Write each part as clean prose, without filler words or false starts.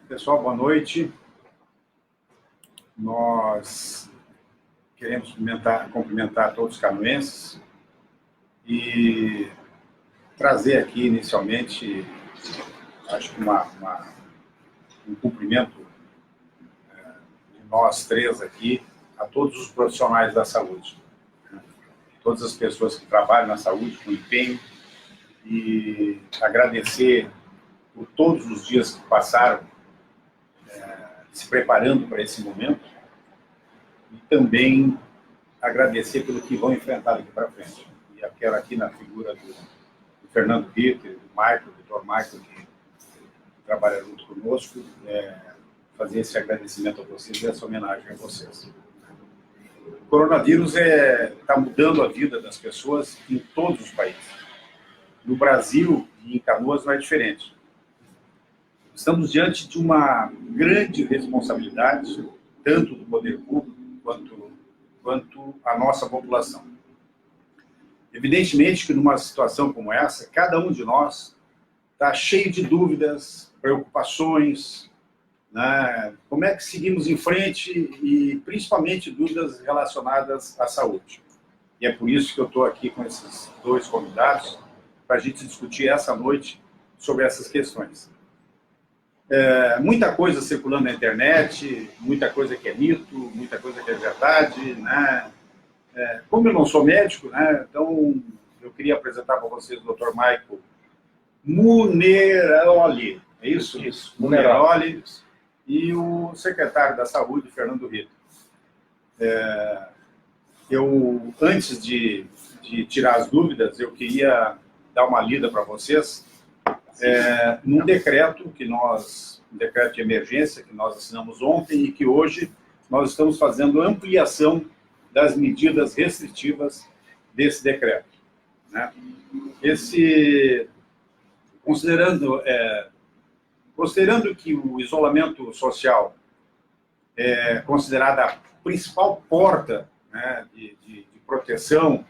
Pessoal, boa noite. Nós queremos cumprimentar todos os canoenses e trazer aqui, inicialmente, acho que um cumprimento de nós três aqui a todos os profissionais da saúde, todas as pessoas que trabalham na saúde com empenho, e agradecer por todos os dias que passaram se preparando para esse momento, e também agradecer pelo que vão enfrentar daqui para frente. E eu quero aqui na figura do Fernando Ritter, do Michael, do Dr. Michael, que trabalha junto conosco, fazer esse agradecimento a vocês e essa homenagem a vocês. O coronavírus está mudando a vida das pessoas em todos os países. No Brasil e em Canoas não é diferente. Estamos diante de uma grande responsabilidade, tanto do poder público quanto a nossa população. Evidentemente que numa situação como essa, cada um de nós está cheio de dúvidas, preocupações, né? Como é que seguimos em frente e principalmente dúvidas relacionadas à saúde. E é por isso que eu estou aqui com esses dois convidados, para a gente discutir essa noite sobre essas questões. Muita coisa circulando na internet, muita coisa que é mito, muita coisa que é verdade, né? Como eu não sou médico, né, então eu queria apresentar para vocês o Dr. Michael Muneroli, é isso? Isso, Muneroli, e o secretário da Saúde, Fernando Ritter. Antes de tirar as dúvidas, eu queria dar uma lida para vocês, num decreto um decreto de emergência que nós assinamos ontem e que hoje nós estamos fazendo ampliação das medidas restritivas desse decreto, né? Considerando que o isolamento social é considerada a principal porta, né, de proteção,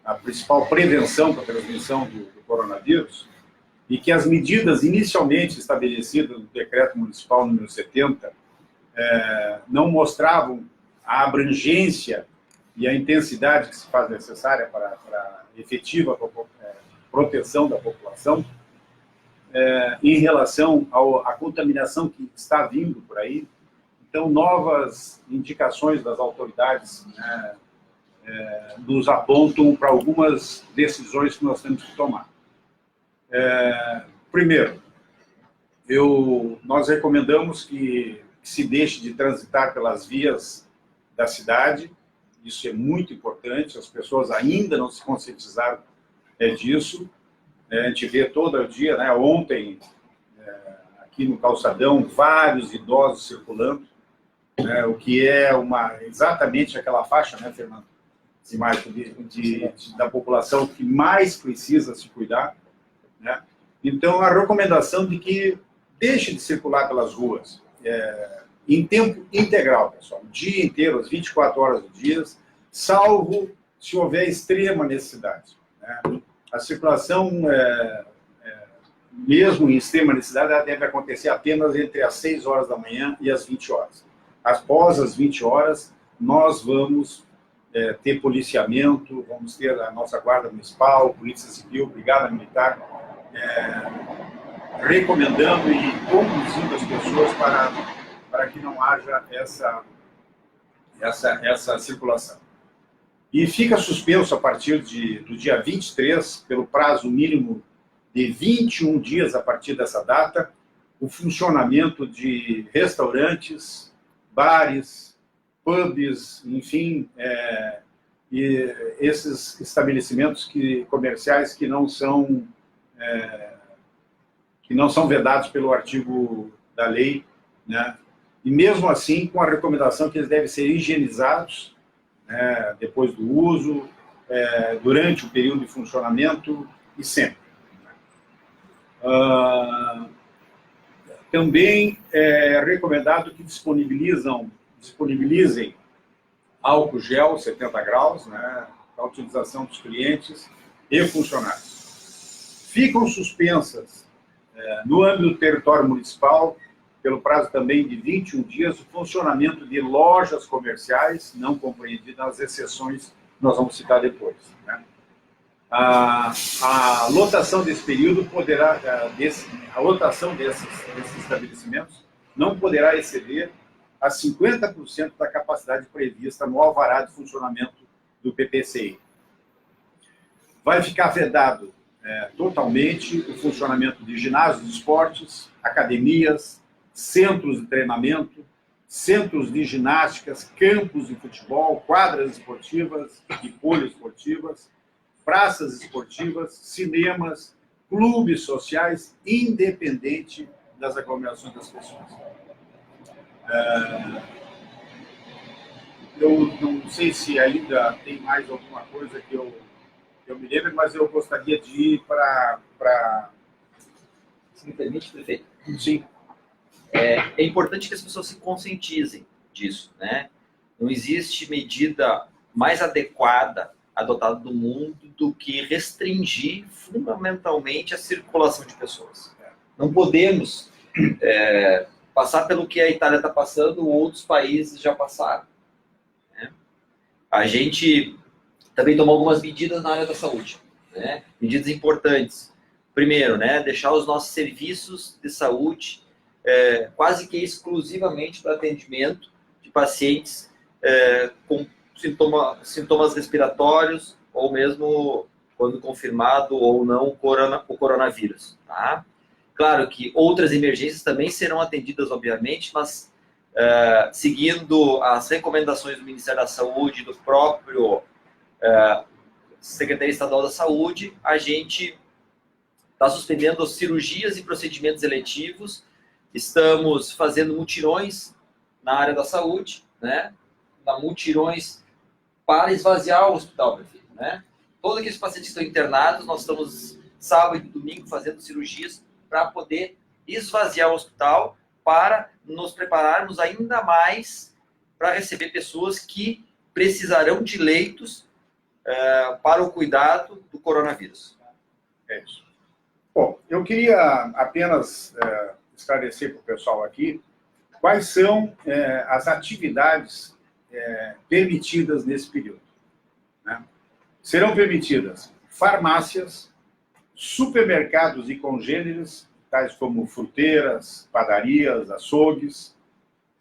a principal prevenção para a transmissão do coronavírus, e que as medidas inicialmente estabelecidas no Decreto Municipal número 70 não mostravam a abrangência e a intensidade que se faz necessária para a efetiva proteção da população, em relação à contaminação que está vindo por aí. Então, novas indicações das autoridades, né, nos apontam para algumas decisões que nós temos que tomar. Primeiro, nós recomendamos que se deixe de transitar pelas vias da cidade. Isso é muito importante, as pessoas ainda não se conscientizaram disso. A gente vê todo dia, né, ontem, aqui no calçadão, vários idosos circulando, né, o que é exatamente aquela faixa, né, Fernando, da população que mais precisa se cuidar, né? Então, a recomendação de que deixe de circular pelas ruas em tempo integral, pessoal, o dia inteiro, as 24 horas do dia, salvo se houver extrema necessidade, né? A circulação, mesmo em extrema necessidade, ela deve acontecer apenas entre as 6 horas da manhã e as 20 horas. Após as 20 horas, nós vamos ter policiamento, vamos ter a nossa Guarda Municipal, Polícia Civil, Brigada Militar, recomendando e conduzindo as pessoas para que não haja essa circulação. E fica suspenso a partir do dia 23, pelo prazo mínimo de 21 dias a partir dessa data, o funcionamento de restaurantes, bares, pubs, enfim, e esses estabelecimentos comerciais que não são vedados pelo artigo da lei, né? E mesmo assim, com a recomendação que eles devem ser higienizados, né, depois do uso, durante o período de funcionamento e sempre. Também é recomendado que disponibilizem álcool gel 70 graus, né, para a utilização dos clientes e funcionários. Ficam suspensas, no âmbito do território municipal, pelo prazo também de 21 dias, o funcionamento de lojas comerciais, não compreendidas as exceções que nós vamos citar depois, né? A lotação desse período poderá, a lotação desses estabelecimentos não poderá exceder a 50% da capacidade prevista no alvará de funcionamento do PPCI. Vai ficar vedado totalmente o funcionamento de ginásios de esportes, academias, centros de treinamento, centros de ginásticas, campos de futebol, quadras esportivas e poliesportivas, praças esportivas, cinemas, clubes sociais, independente das aglomerações das pessoas. Eu não sei se ainda tem mais alguma coisa que eu me lembro, mas eu gostaria de ir para... Se me permite, prefeito? Sim. É importante que as pessoas se conscientizem disso, né? Não existe medida mais adequada adotada do mundo do que restringir fundamentalmente a circulação de pessoas. Não podemos passar pelo que a Itália está passando ou outros países já passaram, né? A gente também tomou algumas medidas na área da saúde, né? Medidas importantes. Primeiro, né, deixar os nossos serviços de saúde quase que exclusivamente para atendimento de pacientes com sintomas respiratórios ou mesmo, quando confirmado ou não, o coronavírus. Tá? Claro que outras emergências também serão atendidas, obviamente, mas seguindo as recomendações do Ministério da Saúde, do próprio Secretaria Estadual da Saúde, a gente está suspendendo cirurgias e procedimentos eletivos, estamos fazendo mutirões na área da saúde, né? Mutirões para esvaziar o hospital, prefeito, né? Todos aqueles pacientes que estão internados, nós estamos sábado e domingo fazendo cirurgias para poder esvaziar o hospital, para nos prepararmos ainda mais para receber pessoas que precisarão de leitos para o cuidado do coronavírus. É isso. Bom, eu queria apenas esclarecer para o pessoal aqui quais são as atividades permitidas nesse período, né? Serão permitidas farmácias, supermercados e congêneres, tais como fruteiras, padarias, açougues,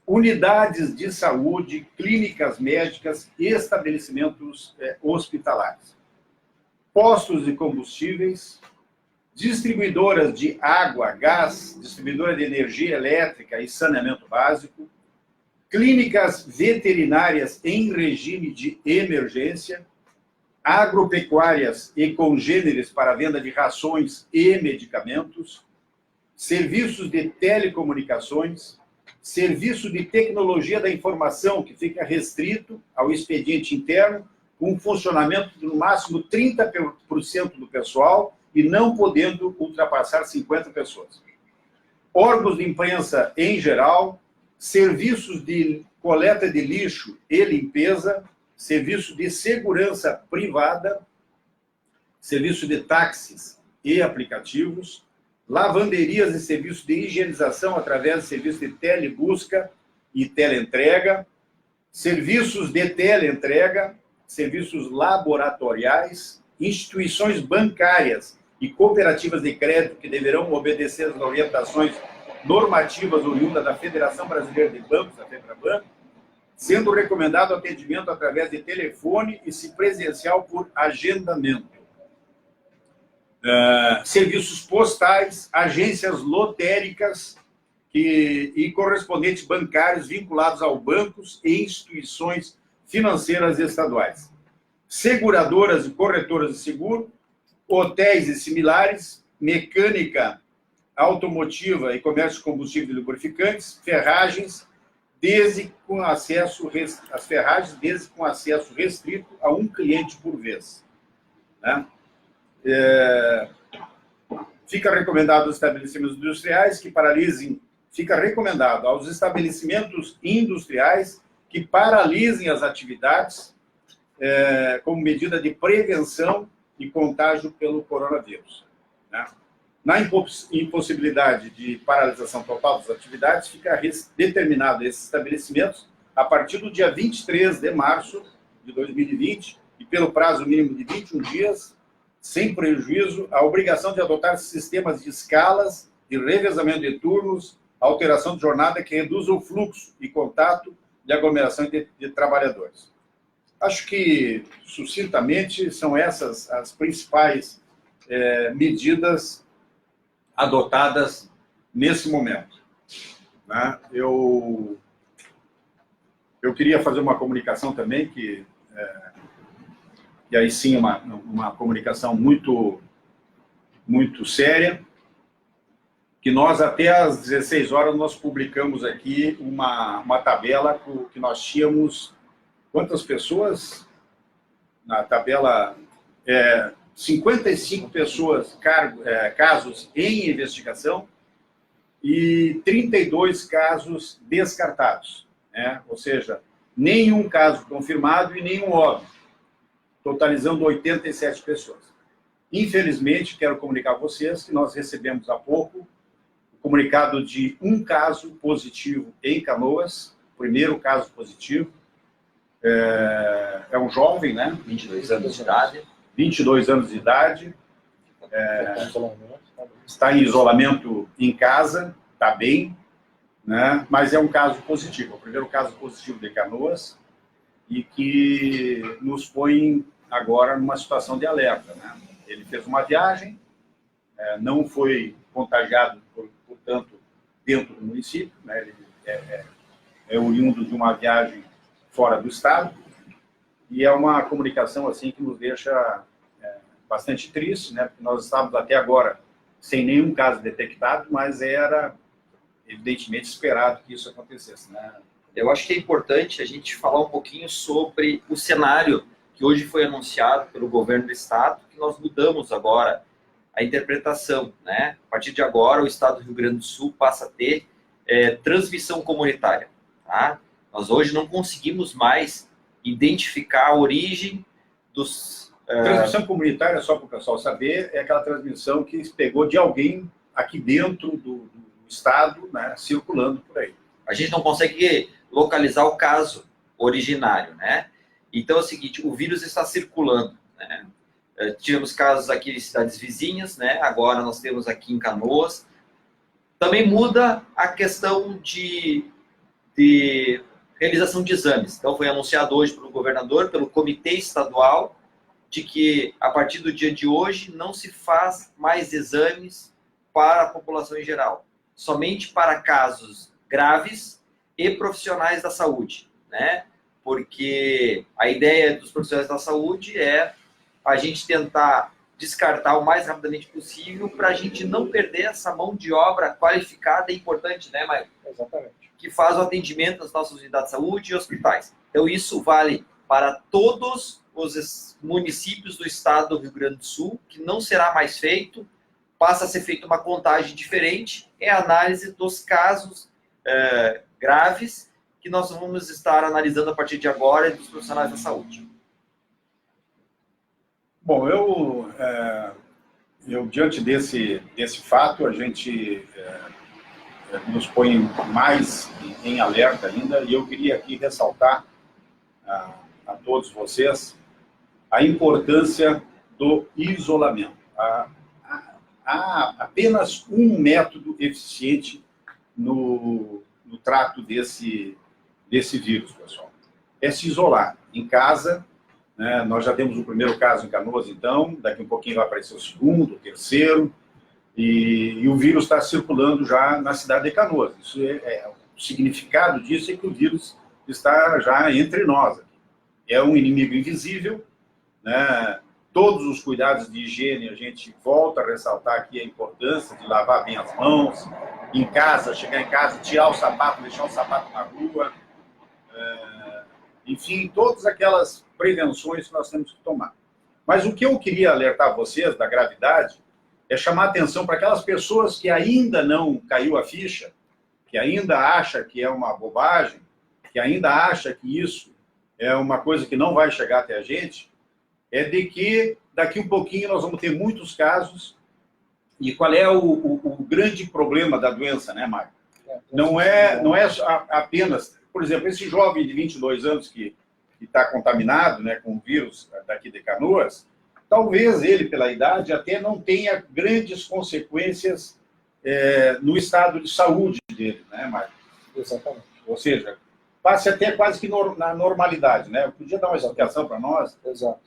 unidades de saúde, clínicas médicas e estabelecimentos hospitalares, postos de combustíveis, distribuidoras de água, gás, distribuidora de energia elétrica e saneamento básico, clínicas veterinárias em regime de emergência, agropecuárias e congêneres para venda de rações e medicamentos, serviços de telecomunicações, serviço de tecnologia da informação, que fica restrito ao expediente interno, com funcionamento de no máximo 30% do pessoal e não podendo ultrapassar 50 pessoas. Órgãos de imprensa em geral, serviços de coleta de lixo e limpeza, serviço de segurança privada, serviço de táxis e aplicativos, lavanderias e serviços de higienização através de serviços de telebusca e teleentrega, serviços de teleentrega, serviços laboratoriais, instituições bancárias e cooperativas de crédito que deverão obedecer às orientações normativas oriundas da Federação Brasileira de Bancos, a FEBRABAN, sendo recomendado atendimento através de telefone e se presencial por agendamento. Serviços postais, agências lotéricas e correspondentes bancários vinculados aos bancos e instituições financeiras estaduais, seguradoras e corretoras de seguro, hotéis e similares, mecânica automotiva e comércio de combustíveis e lubrificantes, ferragens, desde com acesso restrito a um cliente por vez, né? Fica recomendado aos estabelecimentos industriais que paralisem, fica recomendado aos estabelecimentos industriais que paralisem as atividades como medida de prevenção e contágio pelo coronavírus, né? Na impossibilidade de paralisação total das atividades, fica determinado esses estabelecimentos a partir do dia 23 de março de 2020 e pelo prazo mínimo de 21 dias, sem prejuízo, a obrigação de adotar sistemas de escalas, de revezamento de turnos, alteração de jornada que reduza o fluxo e contato de aglomeração de trabalhadores. Acho que, sucintamente, são essas as principais medidas adotadas nesse momento. Né? Eu queria fazer uma comunicação também, que aí sim uma comunicação muito séria, que nós até às 16 horas nós publicamos aqui uma tabela que nós tínhamos quantas pessoas? Na tabela, 55 pessoas, casos em investigação e 32 casos descartados, né? Ou seja, nenhum caso confirmado e nenhum óbito, totalizando 87 pessoas. Infelizmente, quero comunicar a vocês que nós recebemos há pouco o comunicado de um caso positivo em Canoas, primeiro caso positivo. É um jovem, né? 22 anos de idade. 22 anos de idade. Está em isolamento em casa, está bem, né? Mas é um caso positivo, é o primeiro caso positivo de Canoas e que nos põe agora numa situação de alerta, né? Ele fez uma viagem, não foi contagiado, portanto, dentro do município, né? Ele é oriundo de uma viagem fora do estado, e é uma comunicação assim que nos deixa bastante triste, né? Porque nós estávamos até agora sem nenhum caso detectado, mas era evidentemente esperado que isso acontecesse, né? Eu acho que é importante a gente falar um pouquinho sobre o cenário que hoje foi anunciado pelo governo do estado, que nós mudamos agora a interpretação, né? A partir de agora, o estado do Rio Grande do Sul passa a ter transmissão comunitária, tá? Nós hoje não conseguimos mais identificar a origem dos... Transmissão comunitária, só para o pessoal saber, é aquela transmissão que se pegou de alguém aqui dentro do estado, né, circulando por aí. A gente não consegue localizar o caso originário, né? Então é o seguinte, o vírus está circulando, né? Tivemos casos aqui em cidades vizinhas, né? Agora nós temos aqui em Canoas. Também muda a questão de realização de exames. Então foi anunciado hoje pelo governador, pelo comitê estadual, de que a partir do dia de hoje não se faz mais exames para a população em geral, somente para casos graves e profissionais da saúde, né? Porque a ideia dos profissionais da saúde é a gente tentar descartar o mais rapidamente possível para a gente não perder essa mão de obra qualificada e importante, né, Maio? Exatamente. Que faz o atendimento nas nossas unidades de saúde e hospitais. Então isso vale para todos os municípios do estado do Rio Grande do Sul, que não será mais feito, passa a ser feita uma contagem diferente, é a análise dos casos graves que nós vamos estar analisando a partir de agora e dos profissionais da saúde. Bom, eu diante desse fato, a gente nos põe mais em alerta ainda, e eu queria aqui ressaltar a todos vocês a importância do isolamento. Há apenas um método eficiente no trato desse vírus, pessoal. É se isolar em casa, né? Nós já temos o primeiro caso em Canoas, então, daqui um pouquinho vai aparecer o segundo, o terceiro, e o vírus está circulando já na cidade de Canoas. Isso o significado disso é que o vírus está já entre nós. É um inimigo invisível, né? Todos os cuidados de higiene, a gente volta a ressaltar aqui a importância de lavar bem as mãos, em casa, chegar em casa, tirar o sapato, deixar o sapato na rua, enfim, todas aquelas prevenções que nós temos que tomar. Mas o que eu queria alertar vocês da gravidade é chamar atenção para aquelas pessoas que ainda não caiu a ficha, que ainda acha que é uma bobagem, que ainda acha que isso é uma coisa que não vai chegar até a gente, é de que daqui um pouquinho nós vamos ter muitos casos E qual é o grande problema da doença, né, Mário? Não é apenas, por exemplo, esse jovem de 22 anos que está contaminado, né, com o vírus daqui de Canoas, talvez ele, pela idade, até não tenha grandes consequências no estado de saúde dele, né, Mário? Exatamente. Ou seja, passe até quase que na normalidade, né? Eu podia dar uma explicação para nós? Exato.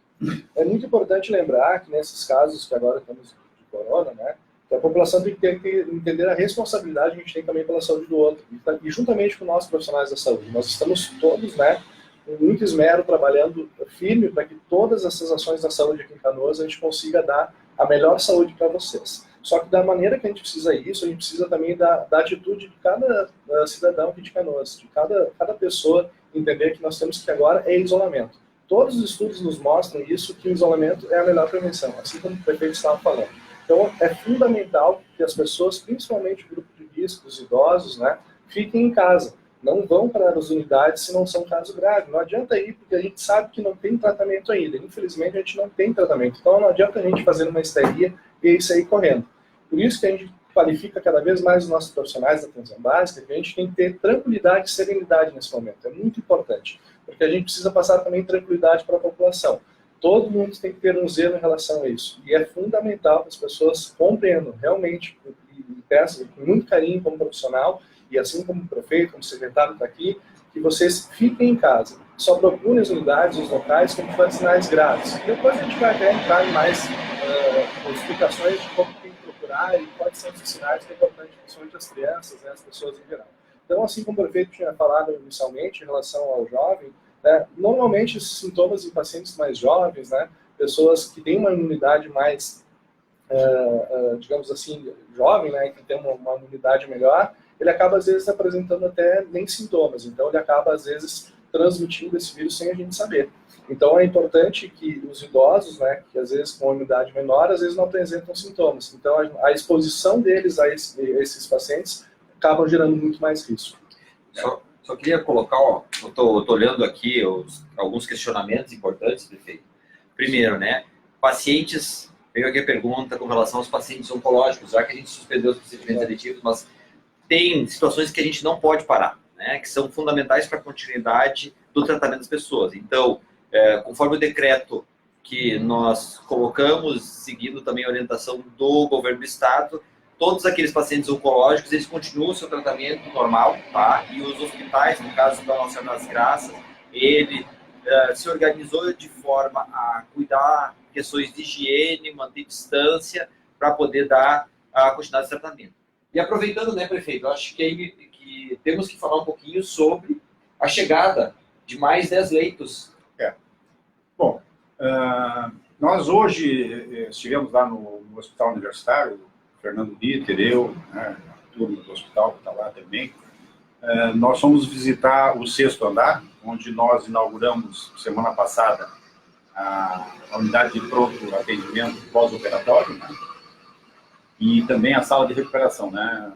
É muito importante lembrar que nesses casos que agora temos de corona, né, que a população tem que entender a responsabilidade que a gente tem também pela saúde do outro. E juntamente com nós, profissionais da saúde, nós estamos todos, né, com muito esmero, trabalhando firme para que todas essas ações da saúde aqui em Canoas a gente consiga dar a melhor saúde para vocês. Só que da maneira que a gente precisa isso, a gente precisa também da atitude de cada cidadão aqui de Canoas, de cada pessoa entender que nós temos que agora é isolamento. Todos os estudos nos mostram isso, que o isolamento é a melhor prevenção, assim como o prefeito estava falando. Então, é fundamental que as pessoas, principalmente o grupo de risco, os idosos, né, fiquem em casa. Não vão para as unidades se não são caso grave. Não adianta ir, porque a gente sabe que não tem tratamento ainda. Infelizmente, a gente não tem tratamento. Então, não adianta a gente fazer uma histeria e sair correndo. Por isso que a gente qualifica cada vez mais os nossos profissionais da atenção básica, que a gente tem que ter tranquilidade e serenidade nesse momento. É muito importante, porque a gente precisa passar também tranquilidade para a população. Todo mundo tem que ter um zelo em relação a isso. E é fundamental que as pessoas compreendam realmente, e peço com muito carinho como profissional, e assim como o prefeito, como o secretário está aqui, que vocês fiquem em casa. Só procurem as unidades, os locais, quando forem sinais graves. Depois a gente vai até entrar em mais explicações de como tem que procurar e quais são esses sinais que é importante, principalmente as crianças, né, as pessoas em geral. Então, assim como o prefeito tinha falado inicialmente em relação ao jovem, né, normalmente esses sintomas em pacientes mais jovens, né, pessoas que têm uma imunidade mais, digamos assim, jovem, né, que tem uma imunidade melhor, ele acaba às vezes apresentando até nem sintomas, então ele acaba às vezes transmitindo esse vírus sem a gente saber. Então é importante que os idosos, né, que às vezes com uma imunidade menor, às vezes não apresentam sintomas. Então a exposição deles a esses pacientes acabam gerando muito mais risco. Só queria colocar, ó, eu tô olhando aqui alguns questionamentos importantes, prefeito. Primeiro, né, pacientes, veio aqui a pergunta com relação aos pacientes oncológicos, já que a gente suspendeu os procedimentos eletivos, mas tem situações que a gente não pode parar, né, que são fundamentais para a continuidade do tratamento das pessoas. Então, conforme o decreto que nós colocamos, seguindo também a orientação do governo do estado, todos aqueles pacientes oncológicos, eles continuam o seu tratamento normal, tá? E os hospitais, no caso da Nossa Senhora das Graças, ele se organizou de forma a cuidar questões de higiene, manter distância, para poder dar a continuidade do tratamento. E aproveitando, né, prefeito, eu acho que temos que falar um pouquinho sobre a chegada de mais 10 leitos. Bom, nós hoje estivemos lá no Hospital Universitário, Fernando Ritter, eu, né, a turma do hospital que está lá também. Nós fomos visitar o 6º andar, onde nós inauguramos semana passada a unidade de pronto atendimento pós-operatório, né? E também a sala de recuperação, né?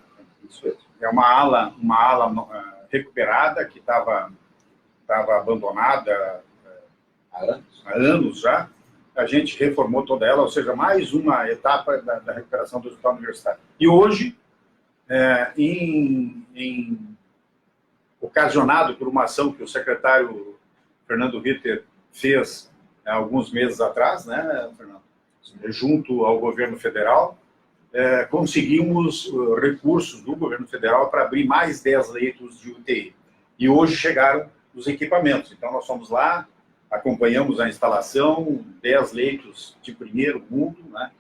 Isso é uma ala recuperada que estava abandonada há anos já. A gente reformou toda ela, ou seja, mais uma etapa da recuperação do Hospital Universitário. E hoje, ocasionado por uma ação que o secretário Fernando Ritter fez alguns meses atrás, né, Fernando? Junto ao governo federal, conseguimos recursos do governo federal para abrir mais 10 leitos de UTI. E hoje chegaram os equipamentos. Então, nós fomos lá, acompanhamos a instalação, 10 leitos de primeiro mundo, né?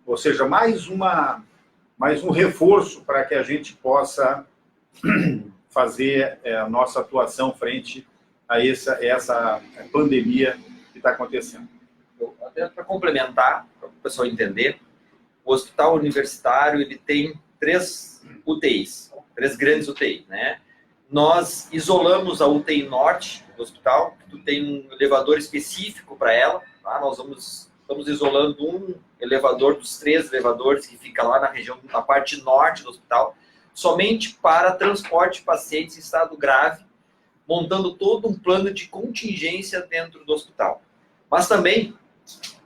Ou seja, mais um reforço para que a gente possa fazer a nossa atuação frente a essa pandemia que está acontecendo. Até para complementar, para o pessoal entender, o Hospital Universitário ele tem 3 UTIs, 3 grandes UTIs, né? Nós isolamos a UTI Norte do hospital, que tem um elevador específico para ela, tá? Nós estamos isolando um elevador dos 3 elevadores que fica lá na região, na parte norte do hospital, somente para transporte de pacientes em estado grave, montando todo um plano de contingência dentro do hospital. Mas também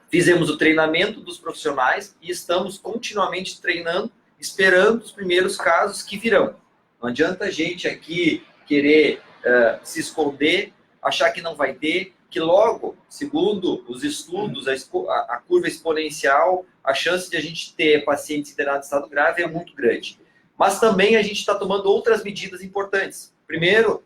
Fizemos o treinamento dos profissionais e estamos continuamente treinando, esperando os primeiros casos que virão. Não adianta a gente aqui querer se esconder, achar que não vai ter, que logo, segundo os estudos, a curva exponencial, a chance de a gente ter pacientes internados em estado grave é muito grande. Mas também a gente está tomando outras medidas importantes. Primeiro,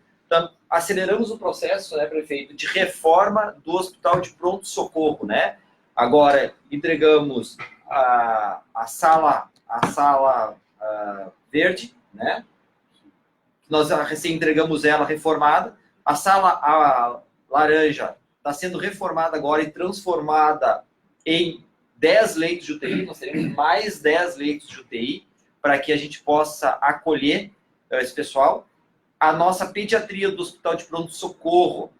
aceleramos o processo, né, prefeito, de reforma do hospital de pronto-socorro, né? Agora, entregamos a sala verde, né? Nós recém entregamos ela reformada. A sala laranja está sendo reformada agora e transformada em 10 leitos de UTI. Nós teremos mais 10 leitos de UTI para que a gente possa acolher esse pessoal. A nossa pediatria do Hospital de Pronto-Socorro,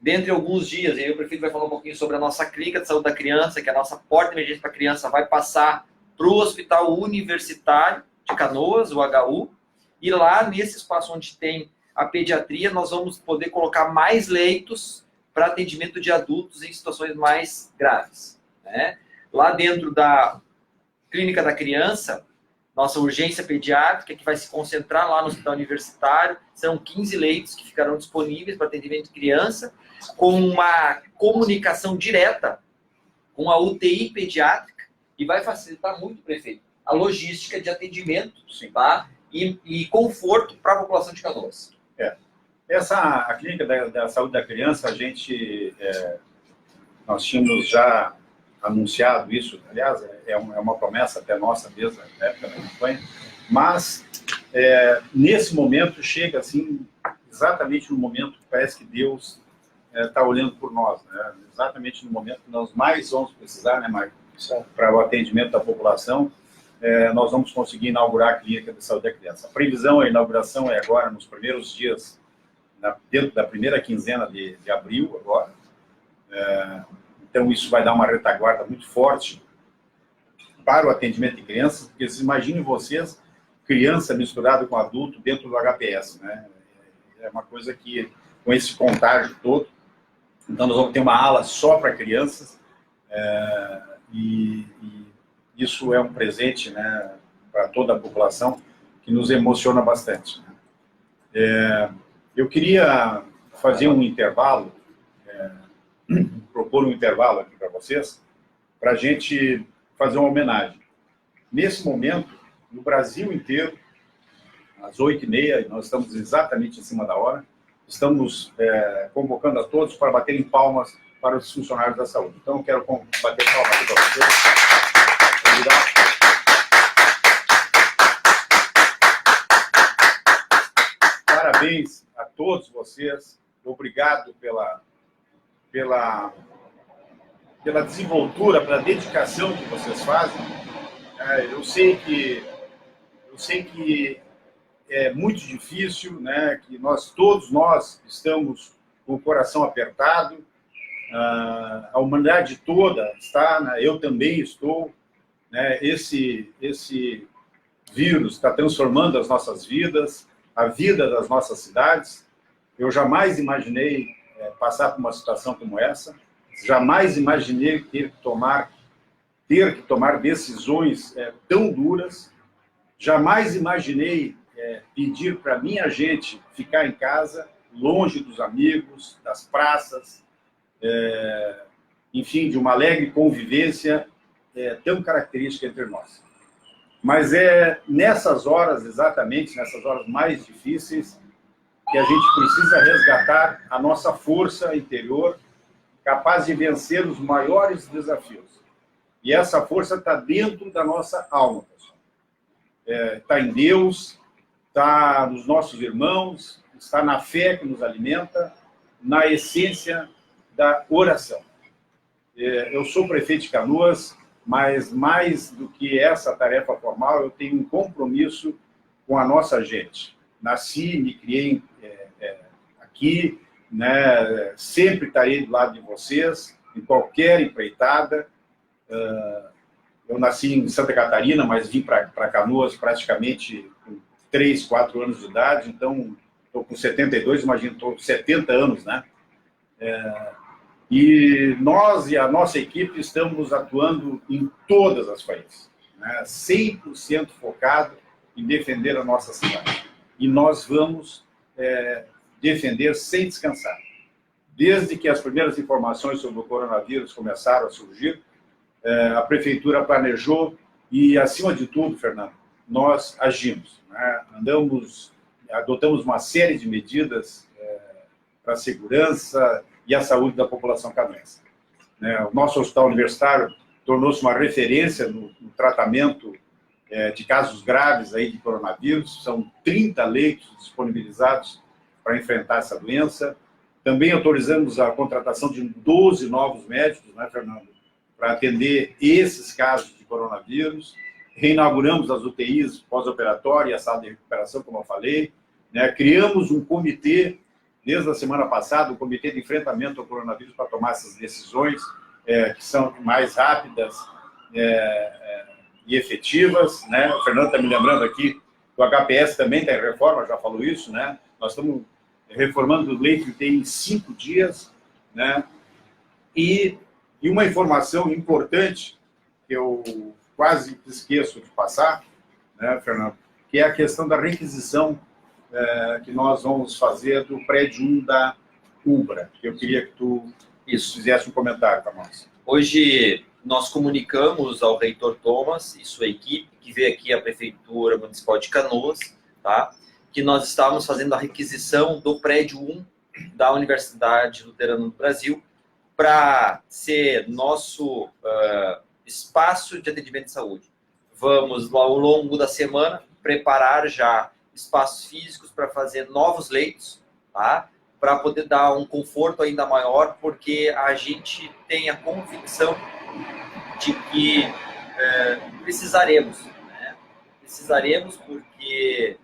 dentre alguns dias, e aí o prefeito vai falar um pouquinho sobre a nossa clínica de saúde da criança, que é a nossa porta de emergência para a criança vai passar para o Hospital Universitário de Canoas, o HU, e lá nesse espaço onde tem a pediatria, nós vamos poder colocar mais leitos para atendimento de adultos em situações mais graves, né? Lá dentro da clínica da criança, nossa urgência pediátrica, que vai se concentrar lá no Hospital Universitário, serão 15 leitos que ficarão disponíveis para atendimento de criança, com uma comunicação direta com a UTI pediátrica, e vai facilitar muito, prefeito, a logística de atendimento, tá? E conforto para a população de Canoas. A clínica da saúde da criança, nós tínhamos já anunciado isso, aliás, é uma promessa até nossa desde a época da campanha, mas nesse momento chega assim, exatamente no momento que parece que Deus está olhando por nós, né? Exatamente no momento que nós mais vamos precisar, né, Marco, para o atendimento da população, nós vamos conseguir inaugurar a clínica de saúde da criança. A previsão, a inauguração é agora, nos primeiros dias, dentro da primeira quinzena de abril, agora. Então, isso vai dar uma retaguarda muito forte para o atendimento de crianças, porque imaginem vocês, criança misturada com adulto dentro do HPS, né? É uma coisa que, com esse contágio todo, então nós vamos ter uma ala só para crianças, e isso é um presente, né, para toda a população, que nos emociona bastante, né? Eu queria fazer um intervalo, propor um intervalo aqui para vocês, para a gente fazer uma homenagem. Nesse momento, no Brasil inteiro, às 8h30, nós estamos exatamente em cima da hora, estamos convocando a todos para baterem palmas para os funcionários da saúde. Então, eu quero bater palmas aqui para vocês. Obrigado. Parabéns a todos vocês. Obrigado pela desenvoltura, pela dedicação que vocês fazem. Eu sei que é muito difícil, né? Que todos nós estamos com o coração apertado. A humanidade toda está, né? Eu também estou, né? Esse vírus está transformando as nossas vidas, a vida das nossas cidades. Eu jamais imaginei passar por uma situação como essa. Jamais imaginei ter que tomar decisões tão duras. Jamais imaginei pedir para minha gente ficar em casa, longe dos amigos, das praças, enfim, de uma alegre convivência tão característica entre nós. Mas é nessas horas, exatamente, nessas horas mais difíceis, que a gente precisa resgatar a nossa força interior, capaz de vencer os maiores desafios. E essa força está dentro da nossa alma, pessoal. Está em Deus, está nos nossos irmãos, está na fé que nos alimenta, na essência da oração. Eu sou prefeito de Canoas, mas mais do que essa tarefa formal, eu tenho um compromisso com a nossa gente. Nasci, me criei aqui, né? Sempre estarei do lado de vocês, em qualquer empreitada. Eu nasci em Santa Catarina, mas vim para Canoas praticamente com 3, 4 anos de idade, então estou com 72, imagino, estou com 70 anos, né? E nós e a nossa equipe estamos atuando em todas as frentes, né? 100% focado em defender a nossa cidade. E nós vamos defender sem descansar. Desde que as primeiras informações sobre o coronavírus começaram a surgir, a Prefeitura planejou e, acima de tudo, Fernando, nós agimos, né? Adotamos uma série de medidas para a segurança e a saúde da população canoense. O nosso hospital universitário tornou-se uma referência no tratamento de casos graves aí de coronavírus. São 30 leitos disponibilizados para enfrentar essa doença. Também autorizamos a contratação de 12 novos médicos, né, Fernando, para atender esses casos de coronavírus. Reinauguramos as UTIs pós-operatória e a sala de recuperação, como eu falei, né? Criamos um comitê, desde a semana passada, um comitê de enfrentamento ao coronavírus para tomar essas decisões que são mais rápidas e efetivas, né? O Fernando está me lembrando aqui que o HPS também está em reforma, já falou isso, né? Nós estamos reformando o leito de UTI em 5 dias, né? E uma informação importante que eu quase esqueço de passar, né, Fernando, que é a questão da requisição que nós vamos fazer do prédio 1 da Ubra. Eu queria que tu fizesse um comentário para nós. Hoje nós comunicamos ao reitor Thomas e sua equipe, que veio aqui à Prefeitura Municipal de Canoas, tá? Que nós estávamos fazendo a requisição do prédio 1 da Universidade Luterana do Brasil para ser nosso espaço de atendimento de saúde. Vamos, ao longo da semana, preparar já espaços físicos para fazer novos leitos, tá? Para poder dar um conforto ainda maior, porque a gente tem a convicção de que precisaremos, né? Precisaremos porque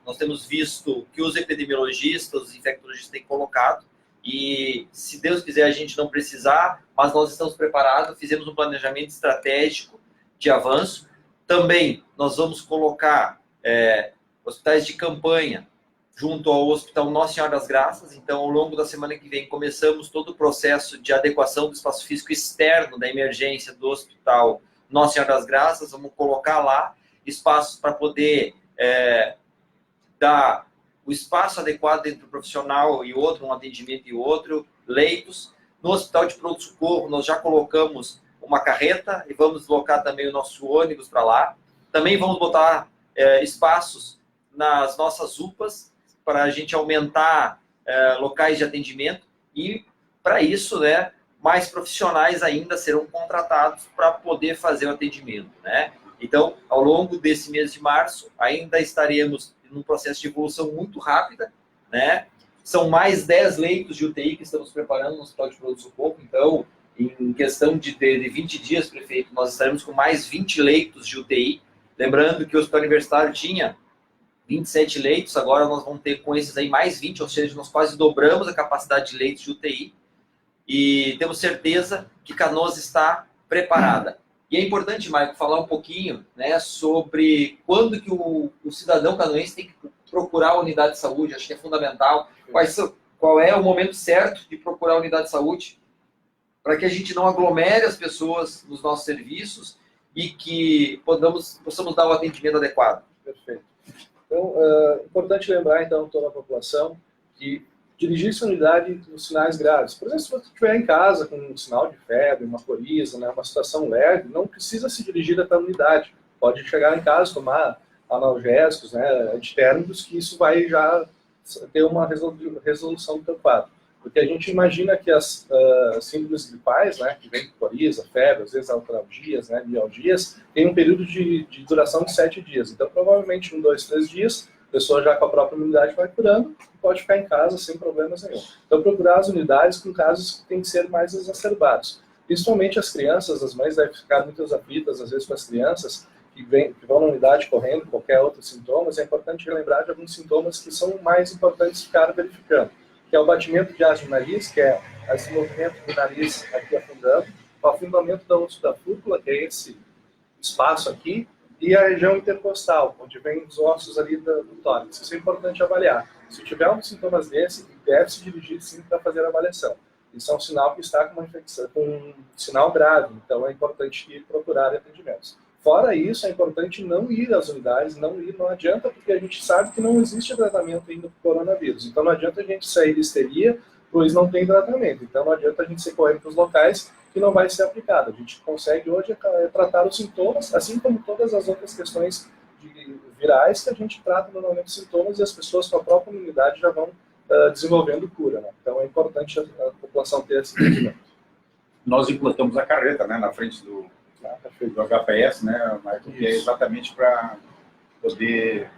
nós temos visto que os epidemiologistas, os infectologistas têm colocado, e se Deus quiser a gente não precisar, mas nós estamos preparados, fizemos um planejamento estratégico de avanço. Também nós vamos colocar hospitais de campanha junto ao Hospital Nossa Senhora das Graças. Então, ao longo da semana que vem, começamos todo o processo de adequação do espaço físico externo da emergência do Hospital Nossa Senhora das Graças. Vamos colocar lá espaços para poder dar o espaço adequado entre um profissional e outro, um atendimento e outro, leitos. No Hospital de Pronto-Socorro, nós já colocamos uma carreta e vamos deslocar também o nosso ônibus para lá. Também vamos botar espaços nas nossas UPAs para a gente aumentar locais de atendimento, e para isso, né, mais profissionais ainda serão contratados para poder fazer o atendimento, né? Então, ao longo desse mês de março, ainda estaremos num processo de evolução muito rápida, né? São mais 10 leitos de UTI que estamos preparando no Hospital de Pronto-Socorro. Então, em questão de 20 dias, prefeito, nós estaremos com mais 20 leitos de UTI. Lembrando que o Hospital Universitário tinha 27 leitos, agora nós vamos ter com esses aí mais 20, ou seja, nós quase dobramos a capacidade de leitos de UTI. E temos certeza que Canoas está preparada. E é importante, Maicon, falar um pouquinho, né, sobre quando que o cidadão canoense tem que procurar a unidade de saúde. Acho que é fundamental. Qual é o momento certo de procurar a unidade de saúde, para que a gente não aglomere as pessoas nos nossos serviços e que possamos dar o atendimento adequado. Perfeito. Então, é importante lembrar, então, toda a população que dirigir-se à unidade nos sinais graves. Por exemplo, se você estiver em casa com um sinal de febre, uma coriza, né, uma situação leve, não precisa se dirigir até a unidade. Pode chegar em casa, tomar analgésicos, né, antitérmicos, que isso vai já ter uma resolução do teu quadro. Porque a gente imagina que as síndromes gripais, né, que vem com coriza, febre, às vezes artralgias, né, mialgias, tem um período de duração de 7 dias. Então, provavelmente, em 2, 3 dias, a pessoa já com a própria imunidade vai curando e pode ficar em casa sem problemas nenhum. Então, procurar as unidades com casos que têm que ser mais exacerbados. Principalmente as crianças, as mães devem ficar muito aflitas, às vezes, com as crianças que vão na unidade correndo, qualquer outro sintomas. É importante lembrar de alguns sintomas que são mais importantes ficar verificando, que é o batimento de asa no nariz, que é esse movimento do nariz aqui afundando, o afundamento da osso da fúrcula, que é esse espaço aqui, e a região intercostal, onde vem os ossos ali do tórax. Isso é importante avaliar. Se tiver um sintomas desse, deve se dirigir sim para fazer a avaliação. isso é um sinal que está com uma infecção, com um sinal grave. Então, é importante ir procurar atendimentos. Fora isso, é importante não ir às unidades, não adianta, porque a gente sabe que não existe tratamento ainda para o coronavírus. Então, não adianta a gente sair de histeria, pois não tem tratamento. Então, não adianta a gente ser correndo para os locais que não vai ser aplicado. A gente consegue hoje tratar os sintomas, assim como todas as outras questões virais que a gente trata normalmente os sintomas, e as pessoas com a própria imunidade já vão desenvolvendo cura, né? Então, é importante a população ter esse entendimento. Nós implantamos a carreta, né, na frente do HPS, né, Marco, que é exatamente para poder...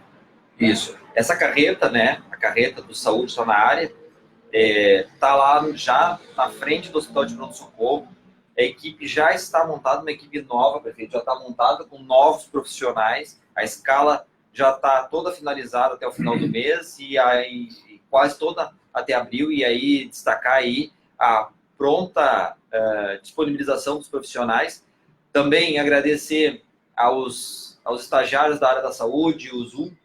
Isso. Essa carreta, né, a carreta do Saúde está na área, está lá já na frente do Hospital de Pronto-Socorro. A equipe já está montada, uma equipe nova, prefeito, já está montada com novos profissionais. A escala já está toda finalizada até o final do mês e aí quase toda até abril. E aí destacar aí a pronta disponibilização dos profissionais. Também agradecer aos estagiários da área da saúde,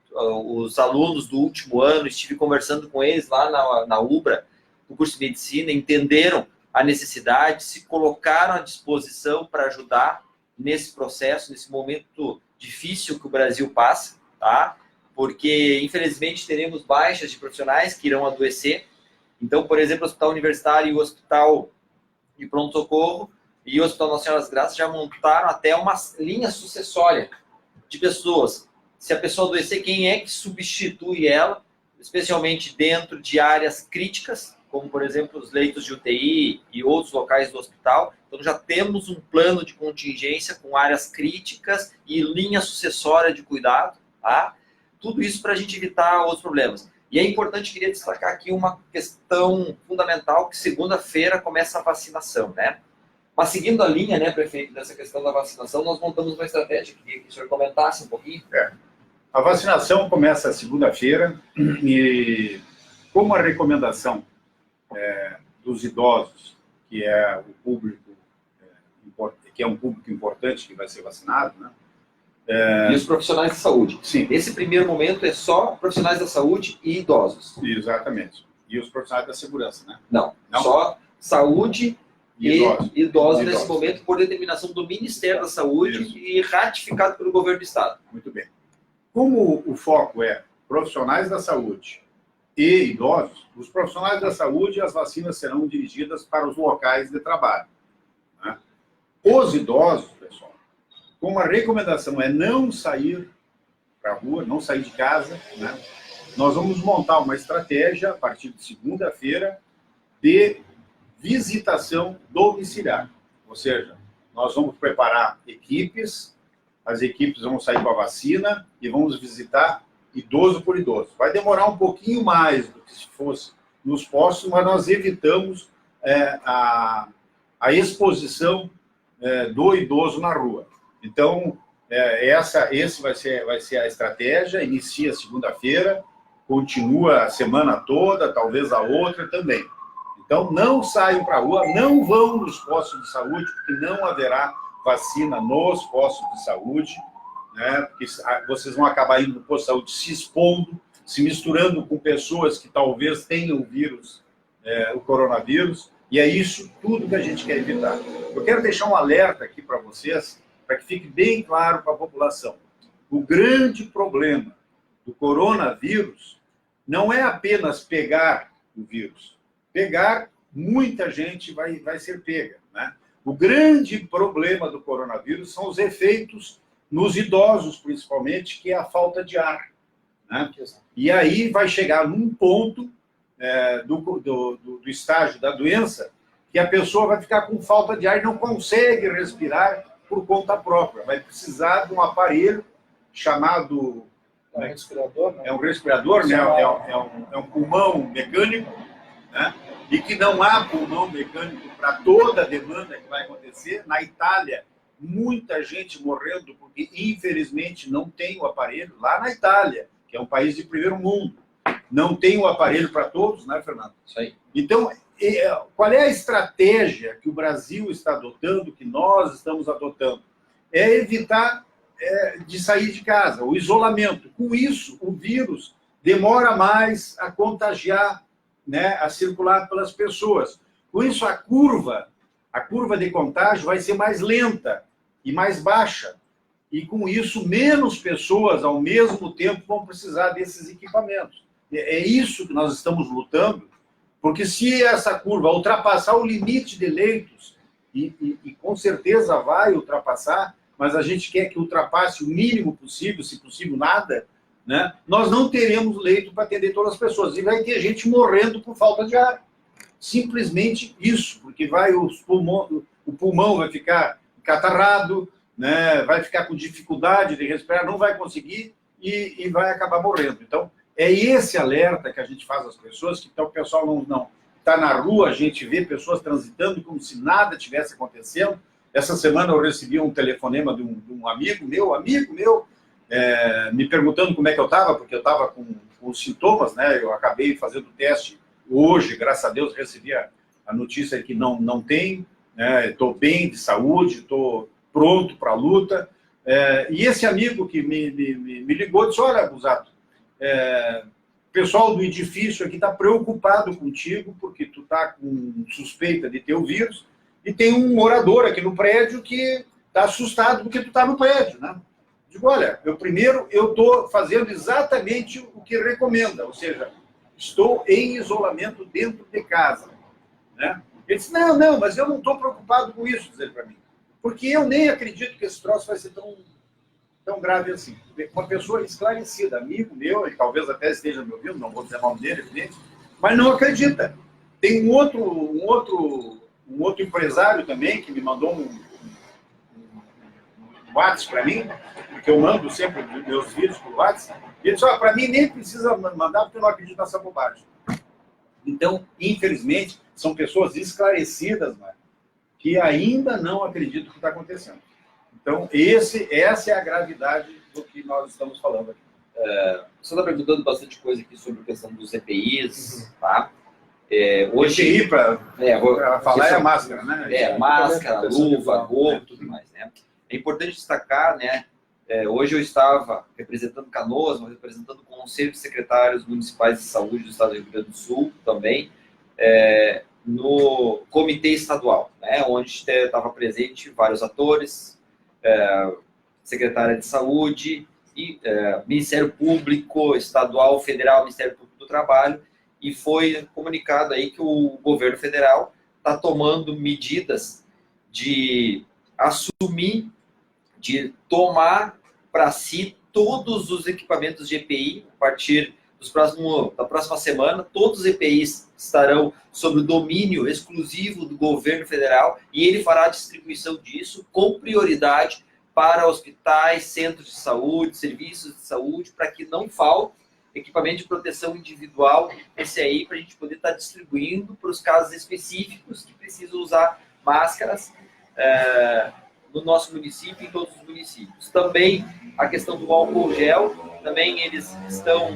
os alunos do último ano. Estive conversando com eles lá na UBRA, no curso de medicina, entenderam a necessidade, se colocaram à disposição para ajudar nesse processo, nesse momento difícil que o Brasil passa, tá? Porque, infelizmente, teremos baixas de profissionais que irão adoecer. Então, por exemplo, o Hospital Universitário e o Hospital de Pronto-Socorro e o Hospital Nossa Senhora das Graças já montaram até uma linha sucessória de pessoas. Se a pessoa adoecer, quem é que substitui ela, especialmente dentro de áreas críticas, como, por exemplo, os leitos de UTI e outros locais do hospital. Então, já temos um plano de contingência com áreas críticas e linha sucessória de cuidado, tá? Tudo isso para a gente evitar outros problemas. E é importante, queria destacar aqui uma questão fundamental, que segunda-feira começa a vacinação, né? Mas seguindo a linha, né, prefeito, dessa questão da vacinação, nós montamos uma estratégia, queria que o senhor comentasse um pouquinho. A vacinação começa segunda-feira e como a recomendação dos idosos, que é o público, que é um público importante que vai ser vacinado, né? E os profissionais de saúde. Sim. Nesse primeiro momento é só profissionais da saúde e idosos. Exatamente. E os profissionais da segurança, né? Não. Só saúde e idosos nesse momento, por determinação do Ministério da Saúde. Isso. E ratificado pelo governo do Estado. Muito bem. Como o foco é profissionais da saúde e idosos, os profissionais da saúde, as vacinas serão dirigidas para os locais de trabalho, né? Os idosos, pessoal, como a recomendação é não sair para a rua, não sair de casa, né? Nós vamos montar uma estratégia a partir de segunda-feira de visitação domiciliar. Ou seja, nós vamos preparar equipes, as equipes vão sair com a vacina e vamos visitar idoso por idoso. Vai demorar um pouquinho mais do que se fosse nos postos, mas nós evitamos a exposição do idoso na rua. Então, esse vai ser a estratégia, inicia segunda-feira, continua a semana toda, talvez a outra também. Então, não saiam para a rua, não vão nos postos de saúde, porque não haverá vacina nos postos de saúde, né? Porque vocês vão acabar indo no posto de saúde se expondo, se misturando com pessoas que talvez tenham o vírus, o coronavírus, e é isso tudo que a gente quer evitar. Eu quero deixar um alerta aqui para vocês, para que fique bem claro para a população. O grande problema do coronavírus não é apenas pegar o vírus. Pegar, muita gente vai ser pega, né? O grande problema do coronavírus são os efeitos nos idosos, principalmente, que é a falta de ar, né? E aí vai chegar num ponto do estágio da doença que a pessoa vai ficar com falta de ar e não consegue respirar por conta própria. Vai precisar de um aparelho chamado... É um respirador, né? É um respirador, né? É um pulmão mecânico, né? E que não há pulmão mecânico para toda a demanda que vai acontecer. Na Itália, muita gente morrendo porque, infelizmente, não tem o aparelho. Lá na Itália, que é um país de primeiro mundo, não tem o aparelho para todos, né, Fernando? Isso aí. Então, qual é a estratégia que o Brasil está adotando, que nós estamos adotando? É evitar de sair de casa, o isolamento. Com isso, o vírus demora mais a contagiar, né, a circular pelas pessoas. Com isso, a curva de contágio vai ser mais lenta e mais baixa. E, com isso, menos pessoas, ao mesmo tempo, vão precisar desses equipamentos. É isso que nós estamos lutando, porque se essa curva ultrapassar o limite de leitos, e com certeza vai ultrapassar, mas a gente quer que ultrapasse o mínimo possível, se possível nada, né? Nós não teremos leito para atender todas as pessoas. E vai ter gente morrendo por falta de ar. Simplesmente isso, porque o pulmão vai ficar catarrado, né? Vai ficar com dificuldade de respirar, não vai conseguir e vai acabar morrendo. Então, é esse alerta que a gente faz às pessoas, que então, o pessoal não está na rua, a gente vê pessoas transitando como se nada tivesse acontecendo. Essa semana eu recebi um telefonema de um amigo meu, me perguntando como é que eu estava, porque eu estava com os sintomas, né? Eu acabei fazendo o teste hoje, graças a Deus, recebi a notícia que não tem, né? Estou bem de saúde, estou pronto para a luta. E esse amigo que me ligou disse: olha, Busato, o pessoal do edifício aqui está preocupado contigo, porque tu está com suspeita de ter o vírus, e tem um morador aqui no prédio que está assustado porque tu está no prédio, né? Digo, olha, eu estou fazendo exatamente o que recomenda, ou seja, estou em isolamento dentro de casa, né? Ele disse, não, mas eu não estou preocupado com isso, dizer para mim, porque eu nem acredito que esse troço vai ser tão grave assim. Uma pessoa esclarecida, amigo meu, e talvez até esteja me ouvindo, não vou dizer o nome dele, evidente, mas não acredita. Tem um outro empresário também que me mandou um WhatsApp para mim, porque eu mando sempre meus vídeos por WhatsApp, e ele disse, para mim nem precisa mandar porque eu não acredito nessa bobagem. Então, infelizmente, são pessoas esclarecidas, né, que ainda não acreditam no que está acontecendo. Então, essa é a gravidade do que nós estamos falando aqui. Você está perguntando bastante coisa aqui sobre a questão dos EPIs, tá? Hoje, EPI, para falar, é a máscara, né? Máscara, luva, gorro, tudo mais, né? É importante destacar, né? Hoje eu estava representando Canoas, mas representando o Conselho de Secretários Municipais de Saúde do Estado do Rio Grande do Sul, também, no Comitê Estadual, né? Onde estava presente vários atores, Secretária de Saúde, e Ministério Público Estadual, Federal, Ministério Público do Trabalho, e foi comunicado aí que o governo federal está tomando medidas de assumir, de tomar para si todos os equipamentos de EPI. A partir da próxima semana, todos os EPIs estarão sob o domínio exclusivo do governo federal e ele fará a distribuição disso com prioridade para hospitais, centros de saúde, serviços de saúde, para que não falte equipamento de proteção individual, esse aí, para a gente poder estar distribuindo para os casos específicos que precisam usar máscaras no nosso município e em todos os municípios. Também a questão do álcool gel, também eles estão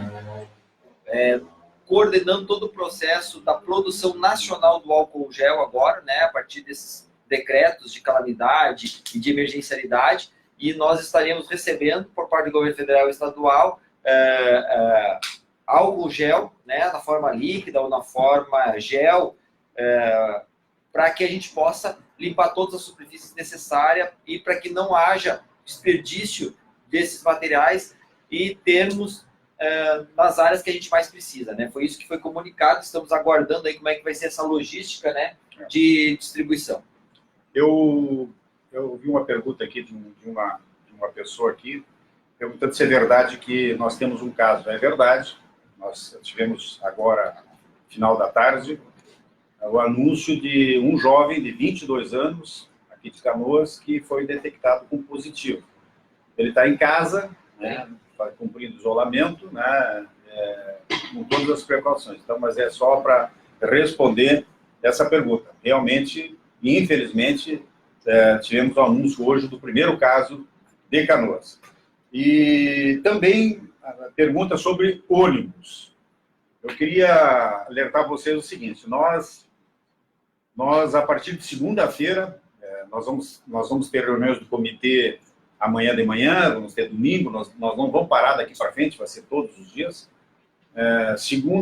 coordenando todo o processo da produção nacional do álcool gel agora, né, a partir desses decretos de calamidade e de emergencialidade, e nós estaremos recebendo, por parte do governo federal e estadual, álcool gel, né, na forma líquida ou na forma gel, para que a gente possa limpar todas as superfícies necessárias e para que não haja desperdício desses materiais e termos nas áreas que a gente mais precisa, né? Foi isso que foi comunicado, estamos aguardando aí como é que vai ser essa logística, né, de distribuição. Eu vi uma pergunta aqui de uma pessoa aqui, perguntando se é verdade que nós temos um caso. É verdade, nós tivemos agora, no final da tarde, o anúncio de um jovem de 22 anos, aqui de Canoas, que foi detectado com positivo. Ele está em casa, né, cumprindo isolamento, né, com todas as precauções. Então, mas é só para responder essa pergunta. Realmente, infelizmente, tivemos o anúncio hoje do primeiro caso de Canoas. E também a pergunta sobre ônibus. Eu queria alertar vocês o seguinte, nós a partir de segunda-feira, nós vamos ter reuniões do comitê amanhã de manhã, vamos ter domingo, nós não vamos parar daqui para frente, vai ser todos os dias.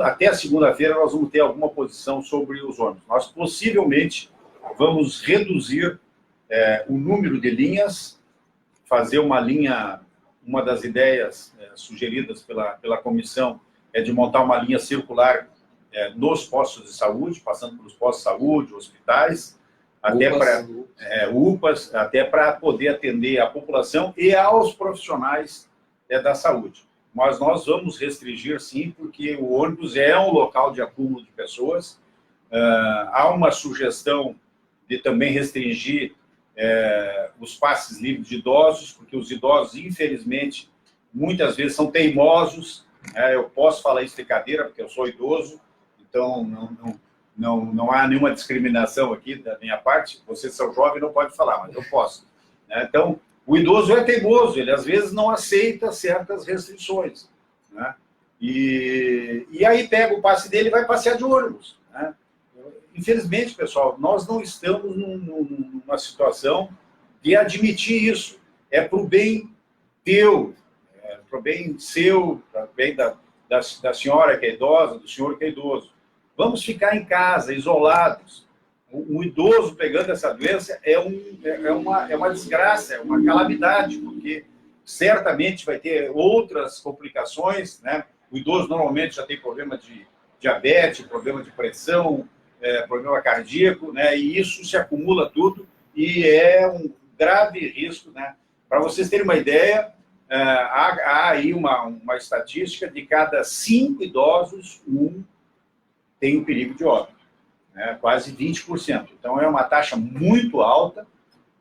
até a segunda-feira nós vamos ter alguma posição sobre os ônibus. Nós possivelmente vamos reduzir o número de linhas, fazer uma linha, uma das ideias sugeridas pela comissão é de montar uma linha circular nos postos de saúde, passando pelos postos de saúde, hospitais, até para UPAs, até para poder atender a população e aos profissionais da saúde. Mas nós vamos restringir, sim, porque o ônibus é um local de acúmulo de pessoas. Há uma sugestão de também restringir os passes livres de idosos, porque os idosos, infelizmente, muitas vezes são teimosos. Eu posso falar isso de cadeira, porque eu sou idoso, então não há nenhuma discriminação aqui da minha parte. Vocês são jovens, não pode falar, mas eu posso. Então, o idoso é teimoso, ele às vezes não aceita certas restrições, né? E aí pega o passe dele e vai passear de ônibus, né? Infelizmente, pessoal, nós não estamos numa situação de admitir isso. É para o bem teu, para o bem seu, para o bem da senhora que é idosa, do senhor que é idoso. Vamos ficar em casa, isolados. O idoso pegando essa doença é uma desgraça, é uma calamidade, porque certamente vai ter outras complicações, né? O idoso normalmente já tem problema de diabetes, problema de pressão, problema cardíaco, né? E isso se acumula tudo e é um grave risco, né? Para vocês terem uma ideia, há aí uma estatística de cada 5 idosos, um tem o perigo de óbito. Quase 20%. Então, é uma taxa muito alta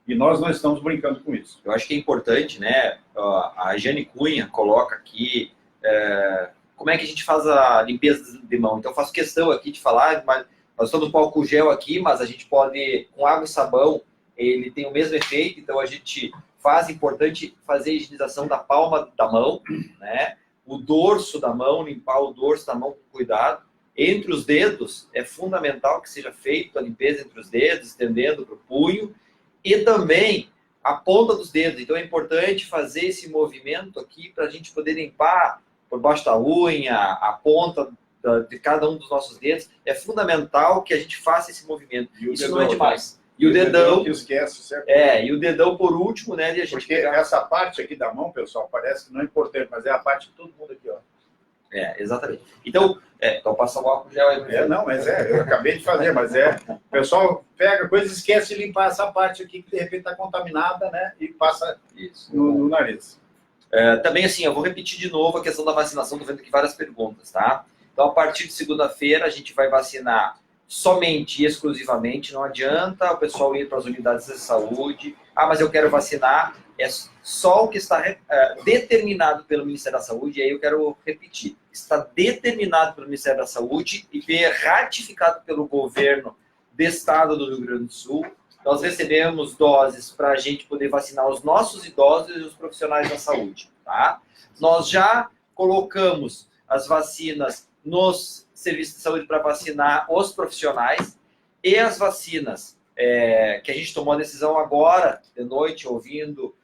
e nós não estamos brincando com isso. Eu acho que é importante, né? A Jane Cunha coloca aqui como é que a gente faz a limpeza de mão. Então, eu faço questão aqui de falar, mas nós estamos com álcool gel aqui, mas a gente pode, com água e sabão, ele tem o mesmo efeito. Então, a gente faz, importante fazer a higienização da palma da mão, né? O dorso da mão, limpar o dorso da mão com cuidado. Entre os dedos, é fundamental que seja feita a limpeza entre os dedos, estendendo para o punho, e também a ponta dos dedos. Então, é importante fazer esse movimento aqui para a gente poder limpar por baixo da unha, a ponta de cada um dos nossos dedos. É fundamental que a gente faça esse movimento. Isso não é demais. E o dedão que esquece, certo? E o dedão por último, né? De a gente porque essa parte aqui da mão, pessoal, parece que não é importante, mas é a parte de todo mundo aqui, ó. Exatamente. Então passa o álcool gel aí. Não, mas eu acabei de fazer, mas o pessoal pega coisa e esquece de limpar essa parte aqui que de repente está contaminada, né? E passa isso no nariz. Também assim, eu vou repetir de novo a questão da vacinação, estou vendo aqui várias perguntas, tá? Então, a partir de segunda-feira, a gente vai vacinar somente e exclusivamente, não adianta o pessoal ir para as unidades de saúde, mas eu quero vacinar, é só o que está determinado pelo Ministério da Saúde, e aí eu quero repetir, está determinado pelo Ministério da Saúde e ratificado pelo governo do estado do Rio Grande do Sul. Nós recebemos doses para a gente poder vacinar os nossos idosos e os profissionais da saúde, tá? Nós já colocamos as vacinas nos serviços de saúde para vacinar os profissionais e as vacinas que a gente tomou a decisão agora, de noite, ouvindo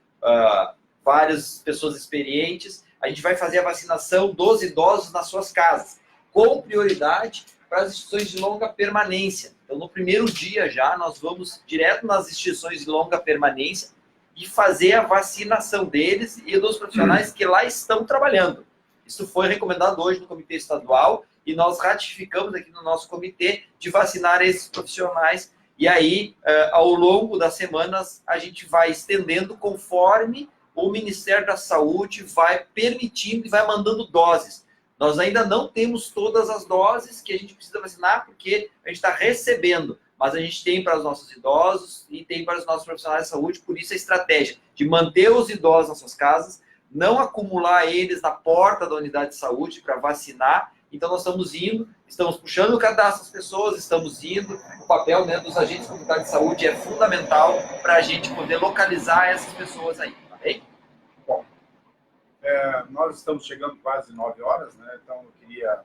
várias pessoas experientes, a gente vai fazer a vacinação dos idosos nas suas casas, com prioridade para as instituições de longa permanência. Então, no primeiro dia já, nós vamos direto nas instituições de longa permanência e fazer a vacinação deles e dos profissionais que lá estão trabalhando. Isso foi recomendado hoje no Comitê Estadual e nós ratificamos aqui no nosso comitê de vacinar esses profissionais. E aí, ao longo das semanas, a gente vai estendendo conforme o Ministério da Saúde vai permitindo e vai mandando doses. Nós ainda não temos todas as doses que a gente precisa vacinar, porque a gente está recebendo, mas a gente tem para os nossos idosos e tem para os nossos profissionais de saúde, por isso a estratégia de manter os idosos nas suas casas, não acumular eles na porta da unidade de saúde para vacinar. Então, nós estamos indo, estamos puxando o cadastro das pessoas, estamos indo. O papel, né, dos agentes comunitários de saúde é fundamental para a gente poder localizar essas pessoas aí, tá bem? Bom, nós estamos chegando quase 9 horas, né? Então, eu queria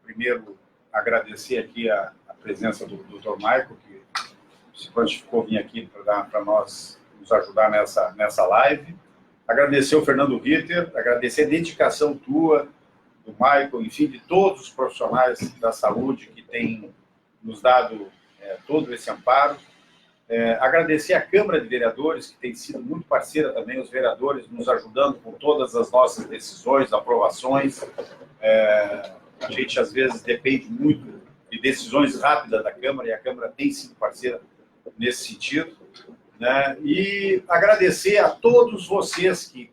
primeiro agradecer aqui a presença do Dr. Maico, que se prontificou vir aqui para nós nos ajudar nessa live. Agradecer o Fernando Ritter, agradecer a dedicação tua, do Michael, enfim, de todos os profissionais da saúde que têm nos dado todo esse amparo. Agradecer à Câmara de Vereadores, que tem sido muito parceira também, os vereadores nos ajudando com todas as nossas decisões, aprovações. A gente, às vezes, depende muito de decisões rápidas da Câmara, e a Câmara tem sido parceira nesse sentido. Né? E agradecer a todos vocês que,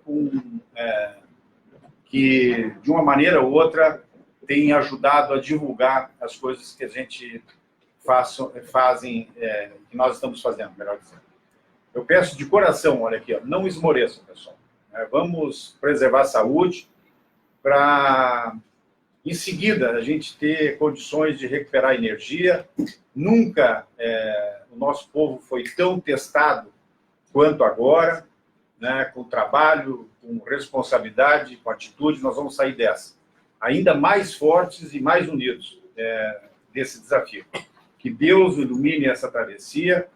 de uma maneira ou outra, têm ajudado a divulgar as coisas que a gente que nós estamos fazendo, melhor dizendo. Eu peço de coração, olha aqui, ó, não esmoreçam, pessoal. Vamos preservar a saúde para, em seguida, a gente ter condições de recuperar energia. Nunca o nosso povo foi tão testado quanto agora, né, com trabalho, com responsabilidade, com atitude. Nós vamos sair dessa, ainda mais fortes e mais unidos desse desafio. Que Deus ilumine essa travessia.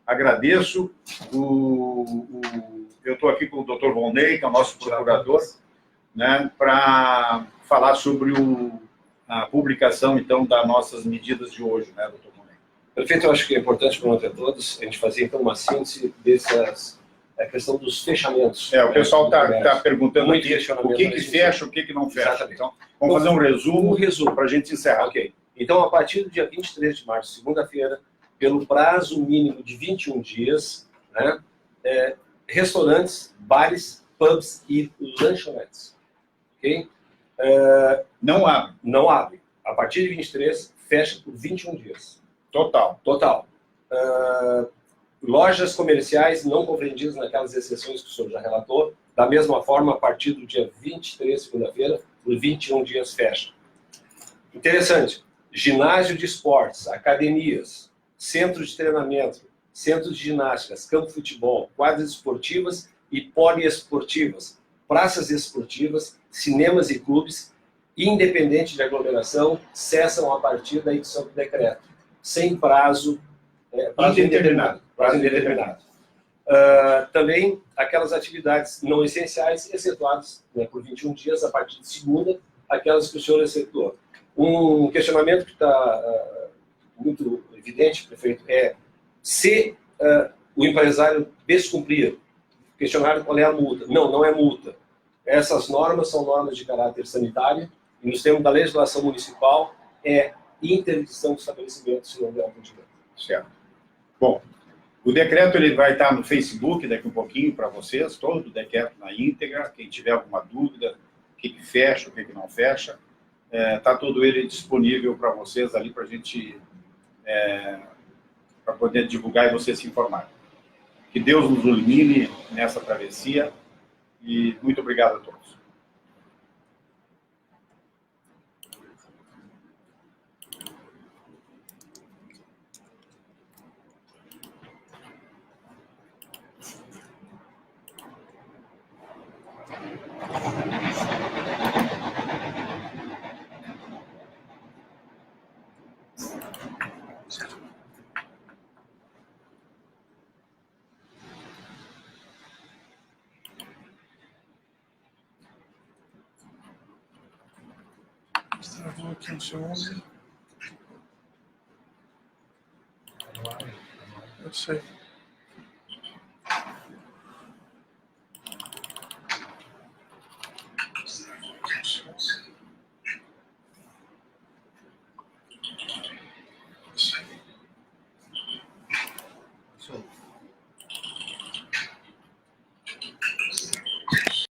Agradeço. Eu estou aqui com o Dr. Volney, que é o nosso procurador, né, para falar sobre a publicação, então, das nossas medidas de hoje, né, Dr. Volney? Perfeito, eu acho que é importante para nós a todos a gente fazer, então, uma síntese dessas questão dos fechamentos. O pessoal está perguntando muito aqui o que fecha, o que não fecha. Exatamente. Então, vamos fazer um resumo para a gente encerrar. Ok. Então, a partir do dia 23 de março, segunda-feira, pelo prazo mínimo de 21 dias, né, restaurantes, bares, pubs e lanchonetes. Ok? Não abre. Não abre. A partir de 23, fecha por 21 dias. Total. Lojas comerciais não compreendidas naquelas exceções que o senhor já relatou. Da mesma forma, a partir do dia 23, segunda-feira, por 21 dias fecha. Interessante. Ginásio de esportes, academias, centros de treinamento, centros de ginásticas, campo de futebol, quadras esportivas e poliesportivas, praças esportivas, cinemas e clubes, independente de aglomeração, cessam a partir da edição do decreto, sem prazo indeterminado. Também aquelas atividades não essenciais, excetuadas, né, por 21 dias, a partir de segunda, aquelas que o senhor excetuou. Um questionamento que está muito evidente, prefeito, é se o empresário descumprir, questionar qual é a multa. Não é multa. Essas normas são normas de caráter sanitário e nos termos da legislação municipal é interdição de estabelecimento se não houver atendimento. Certo. Bom, o decreto ele vai estar no Facebook daqui um pouquinho para vocês, todo o decreto na íntegra. Quem tiver alguma dúvida, o que fecha, o que não fecha, está todo ele disponível para vocês ali, para a gente, para poder divulgar e vocês se informarem. Que Deus nos ilumine nessa travessia e muito obrigado a todos. Travou aqui um segundo. Eu sei.